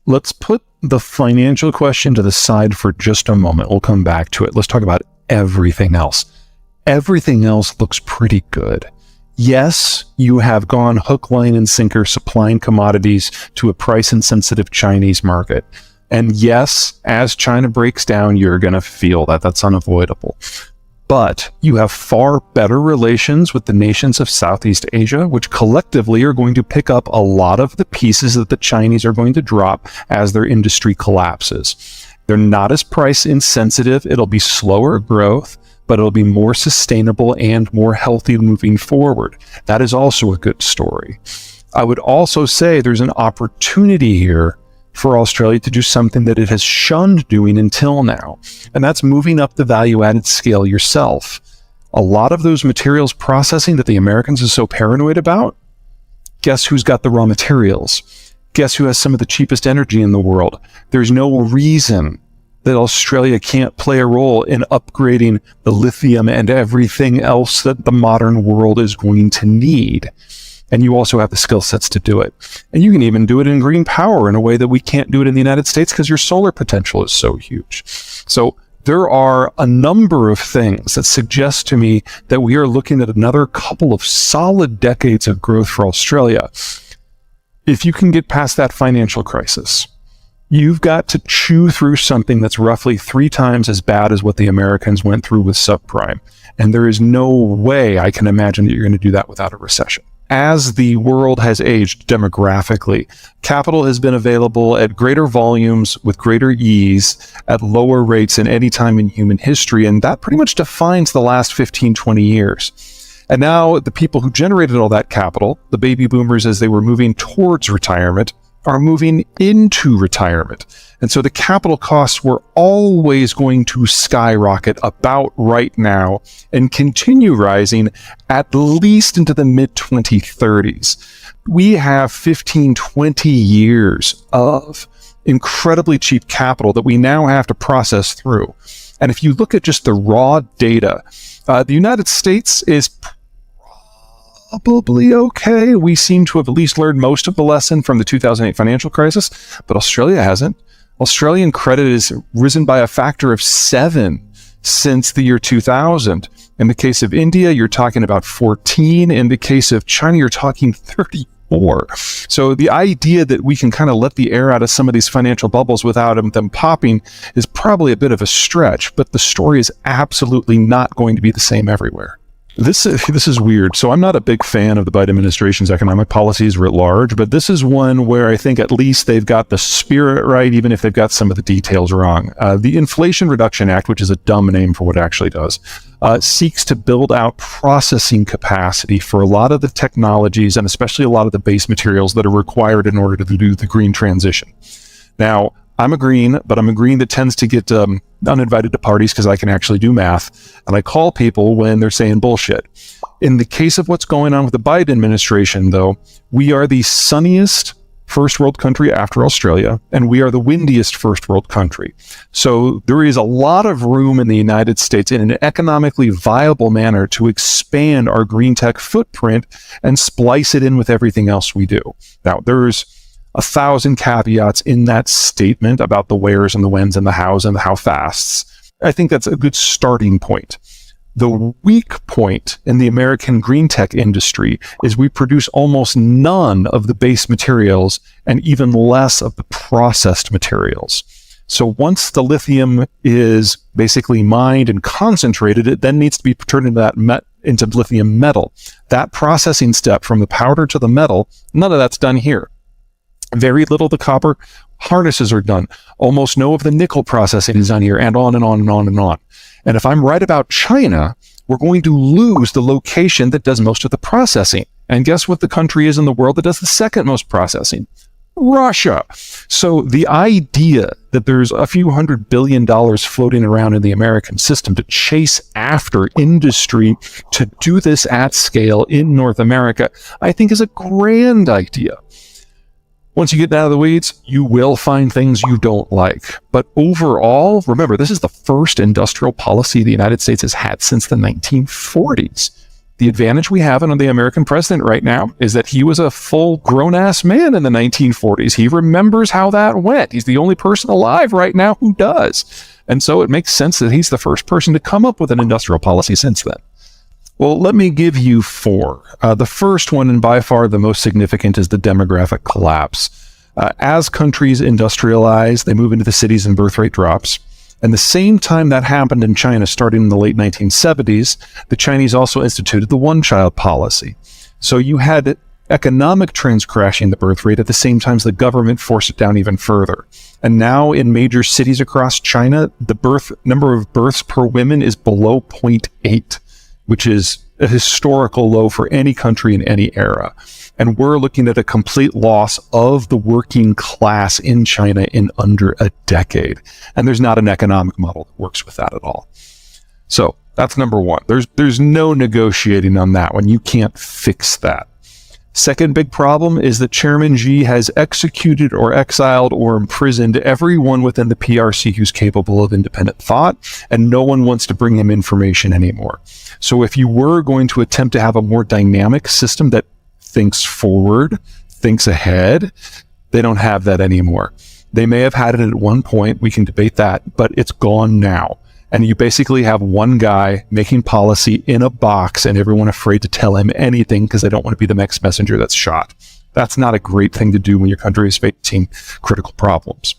Let's put the financial question to the side for just a moment. We'll come back to it. Let's talk about everything else. Everything else looks pretty good. Yes, you have gone hook, line, and sinker supplying commodities to a price-insensitive Chinese market. And yes, as China breaks down, you're going to feel that. That's unavoidable. But you have far better relations with the nations of Southeast Asia, which collectively are going to pick up a lot of the pieces that the Chinese are going to drop as their industry collapses. They're not as price insensitive. It'll be slower growth, but it'll be more sustainable and more healthy moving forward. That is also a good story. I would also say there's an opportunity here for Australia to do something that it has shunned doing until now, and that's moving up the value-added scale yourself. A lot of those materials processing that the Americans are so paranoid about, guess who's got the raw materials? Guess who has some of the cheapest energy in the world? There's no reason that Australia can't play a role in upgrading the lithium and everything else that the modern world is going to need. And you also have the skill sets to do it. And you can even do it in green power in a way that we can't do it in the United States because your solar potential is so huge. So there are a number of things that suggest to me that we are looking at another couple of solid decades of growth for Australia. If you can get past that financial crisis, you've got to chew through something that's roughly 3 times as bad as what the Americans went through with subprime. And there is no way I can imagine that you're going to do that without a recession. As the world has aged demographically, capital has been available at greater volumes with greater ease at lower rates than any time in human history. And that pretty much defines the last 15, 20 years. And now the people who generated all that capital, the baby boomers as they were moving towards retirement, are moving into retirement. And so the capital costs were always going to skyrocket about right now and continue rising at least into the mid-2030s. We have 15, 20 years of incredibly cheap capital that we now have to process through. And if you look at just the raw data, the United States is probably okay. We seem to have at least learned most of the lesson from the 2008 financial crisis, but Australia hasn't. Australian credit has risen by a factor of 7 since the year 2000. In the case of India, you're talking about 14. In the case of China, you're talking 34. So the idea that we can kind of let the air out of some of these financial bubbles without them popping is probably a bit of a stretch, but the story is absolutely not going to be the same everywhere. This is weird. So I'm not a big fan of the Biden administration's economic policies writ large, but this is one where I think at least they've got the spirit right, even if they've got some of the details wrong. The Inflation Reduction Act, which is a dumb name for what it actually does, seeks to build out processing capacity for a lot of the technologies and especially a lot of the base materials that are required in order to do the green transition. Now, I'm a green, but I'm a green that tends to get uninvited to parties because I can actually do math, and I call people when they're saying bullshit. In the case of what's going on with the Biden administration, though, we are the sunniest first world country after Australia, and we are the windiest first world country. So there is a lot of room in the United States in an economically viable manner to expand our green tech footprint and splice it in with everything else we do. Now, there's 1,000 caveats in that statement about the wheres and the whens and the hows and the how fasts. I think that's a good starting point. The weak point in the American green tech industry is we produce almost none of the base materials and even less of the processed materials. So once the lithium is basically mined and concentrated, it then needs to be turned into lithium metal. That processing step from the powder to the metal, none of that's done here. Very little of the copper harnesses are done. Almost no of the nickel processing is done here, and on and on and on and on. And if I'm right about China, we're going to lose the location that does most of the processing. And guess what the country is in the world that does the second most processing? Russia. So the idea that there's a few $100 billion floating around in the American system to chase after industry to do this at scale in North America, I think is a grand idea. Once you get out of the weeds, you will find things you don't like. But overall, remember, this is the first industrial policy the United States has had since the 1940s. The advantage we have on the American president right now is that he was a full grown-ass man in the 1940s. He remembers how that went. He's the only person alive right now who does. And so it makes sense that he's the first person to come up with an industrial policy since then. Well, let me give you four. The first one, and by far the most significant, is the demographic collapse. As countries industrialize, they move into the cities and birth rate drops. And the same time that happened in China, starting in the late 1970s, the Chinese also instituted the one-child policy. So you had economic trends crashing the birth rate at the same time as the government forced it down even further. And now in major cities across China, the number of births per woman is below 0.8, which is a historical low for any country in any era. And we're looking at a complete loss of the working class in China in under a decade. And there's not an economic model that works with that at all. So that's number one. There's no negotiating on that one. You can't fix that. Second big problem is that Chairman Xi has executed or exiled or imprisoned everyone within the PRC who's capable of independent thought, and no one wants to bring him information anymore. So if you were going to attempt to have a more dynamic system that thinks forward, thinks ahead, they don't have that anymore. They may have had it at one point, we can debate that, but it's gone now. And you basically have one guy making policy in a box and everyone afraid to tell him anything because they don't want to be the next messenger that's shot. That's not a great thing to do when your country is facing critical problems.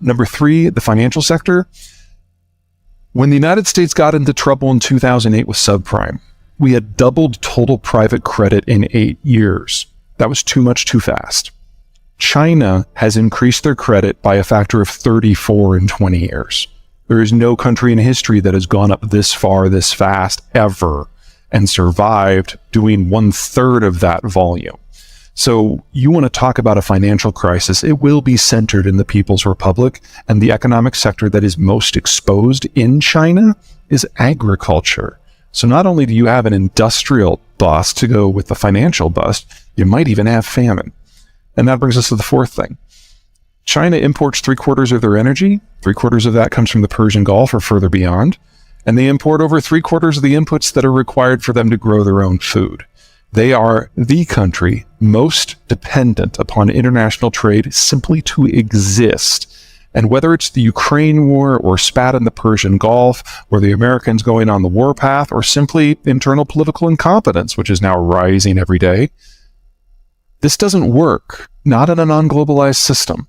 Number three, the financial sector. When the United States got into trouble in 2008 with subprime, we had doubled total private credit in 8 years. That was too much too fast. China has increased their credit by a factor of 34 in 20 years. There is no country in history that has gone up this far, this fast, ever, and survived doing 1/3 of that volume. So you want to talk about a financial crisis, it will be centered in the People's Republic, and the economic sector that is most exposed in China is agriculture. So not only do you have an industrial bust to go with the financial bust, you might even have famine. And that brings us to the fourth thing. China imports 3/4 of their energy. 3/4 of that comes from the Persian Gulf or further beyond. And they import over 3/4 of the inputs that are required for them to grow their own food. They are the country most dependent upon international trade simply to exist. And whether it's the Ukraine war or spat in the Persian Gulf or the Americans going on the warpath or simply internal political incompetence, which is now rising every day, this doesn't work, not in a non-globalized system.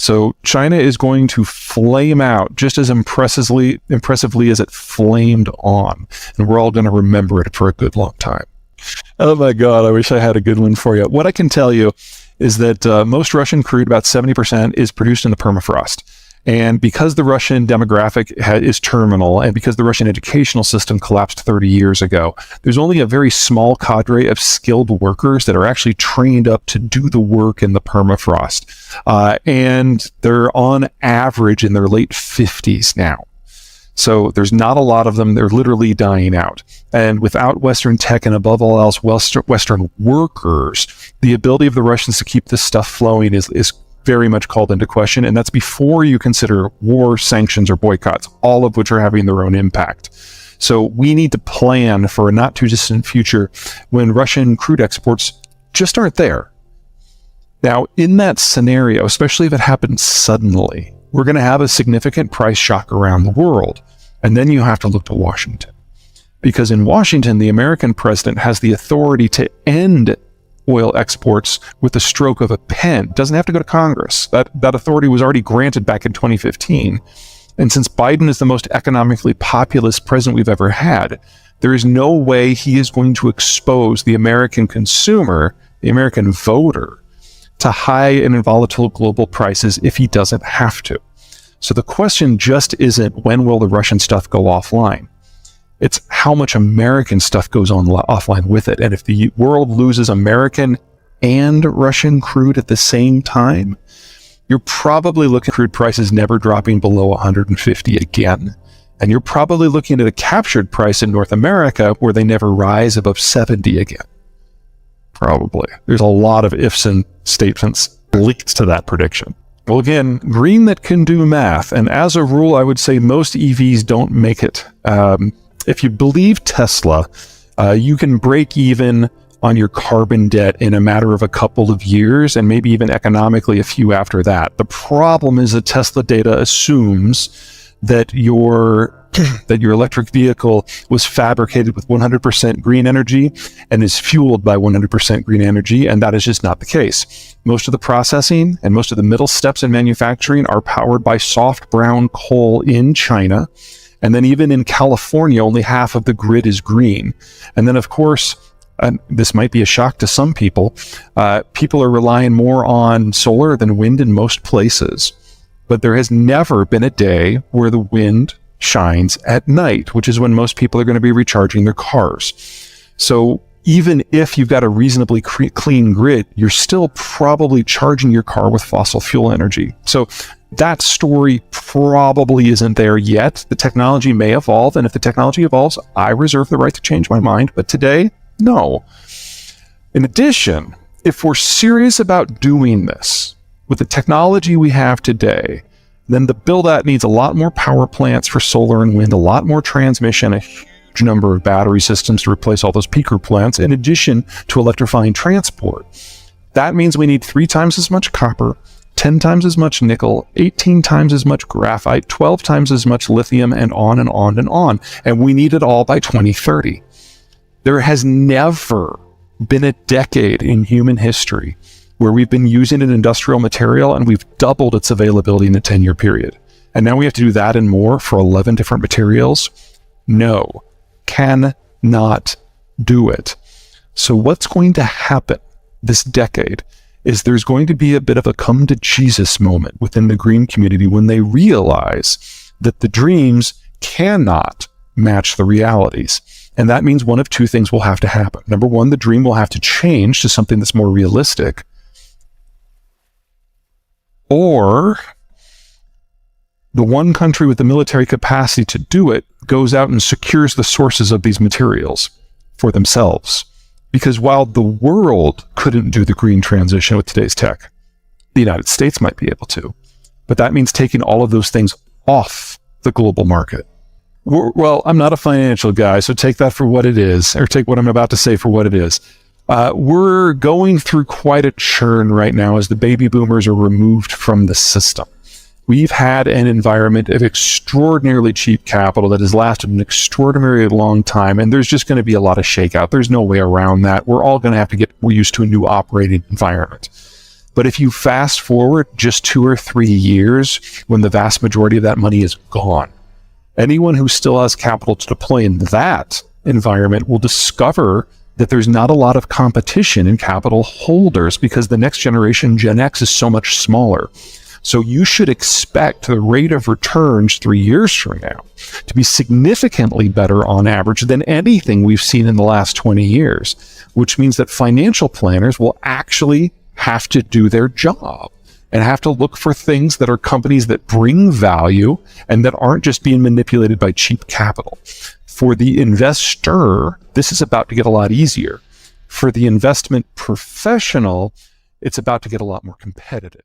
So China is going to flame out just as impressively as it flamed on. And we're all going to remember it for a good long time. Oh my God, I wish I had a good one for you. What I can tell you is that most Russian crude, about 70%, is produced in the permafrost. And because the Russian demographic is terminal, and because the Russian educational system collapsed 30 years ago, there's only a very small cadre of skilled workers that are actually trained up to do the work in the permafrost. And they're on average in their late 50s now. So there's not a lot of them. They're literally dying out. And without Western tech and above all else, Western workers, the ability of the Russians to keep this stuff flowing is very much called into question. And that's before you consider war, sanctions, or boycotts, all of which are having their own impact. So we need to plan for a not too distant future when Russian crude exports just aren't there. Now, in that scenario, especially if it happens suddenly, we're going to have a significant price shock around the world. And then you have to look to Washington. Because in Washington, the American president has the authority to end oil exports with the stroke of a pen. It doesn't have to go to Congress. That authority was already granted back in 2015. And since Biden is the most economically populist president we've ever had, there is no way he is going to expose the American consumer, the American voter, to high and volatile global prices if he doesn't have to. So the question just isn't when will the Russian stuff go offline. It's how much American stuff goes on offline with it. And if the world loses American and Russian crude at the same time, you're probably looking at crude prices never dropping below 150 again. And you're probably looking at a captured price in North America where they never rise above 70 again. Probably. There's a lot of ifs and statements linked to that prediction. Well, again, green that can do math. And as a rule, I would say most EVs don't make it. If you believe Tesla, You can break even on your carbon debt in a matter of a couple of years, and maybe even economically a few after that. The problem is that Tesla data assumes that your electric vehicle was fabricated with 100% green energy and is fueled by 100% green energy, and that is just not the case. Most of the processing and most of the middle steps in manufacturing are powered by soft brown coal in China, and then even in California, only half of the grid is green. And then, of course, and this might be a shock to some people, people are relying more on solar than wind in most places. But there has never been a day where the wind shines at night, which is when most people are going to be recharging their cars. So even if you've got a reasonably clean grid, you're still probably charging your car with fossil fuel energy. So that story probably isn't there yet. The technology may evolve, and if the technology evolves, I reserve the right to change my mind. But today, no. In addition, if we're serious about doing this with the technology we have today, then the build-out needs a lot more power plants for solar and wind, a lot more transmission, a huge number of battery systems to replace all those peaker plants, in addition to electrifying transport. That means we need 3 times as much copper, 10 times as much nickel, 18 times as much graphite, 12 times as much lithium, and on and on and on. And we need it all by 2030. There has never been a decade in human history where we've been using an industrial material and we've doubled its availability in a 10-year period. And now we have to do that and more for 11 different materials? No, cannot do it. So what's going to happen this decade is there's going to be a bit of a come to Jesus moment within the green community when they realize that the dreams cannot match the realities. And that means one of 2 things will have to happen. Number 1, the dream will have to change to something that's more realistic. Or the one country with the military capacity to do it goes out and secures the sources of these materials for themselves. Because while the world couldn't do the green transition with today's tech, the United States might be able to. But that means taking all of those things off the global market. Well, I'm not a financial guy, so take that for what it is, or take what I'm about to say for what it is. We're going through quite a churn right now as the baby boomers are removed from the system. We've had an environment of extraordinarily cheap capital that has lasted an extraordinarily long time, and there's just going to be a lot of shakeout. There's no way around that. We're all going to have to get used to a new operating environment. But if you fast forward just 2 or 3 years, when the vast majority of that money is gone, anyone who still has capital to deploy in that environment will discover that there's not a lot of competition in capital holders because the next generation, Gen X, is so much smaller. So you should expect the rate of returns 3 years from now to be significantly better on average than anything we've seen in the last 20 years, which means that financial planners will actually have to do their job and have to look for things that are companies that bring value and that aren't just being manipulated by cheap capital. For the investor, this is about to get a lot easier. For the investment professional, it's about to get a lot more competitive.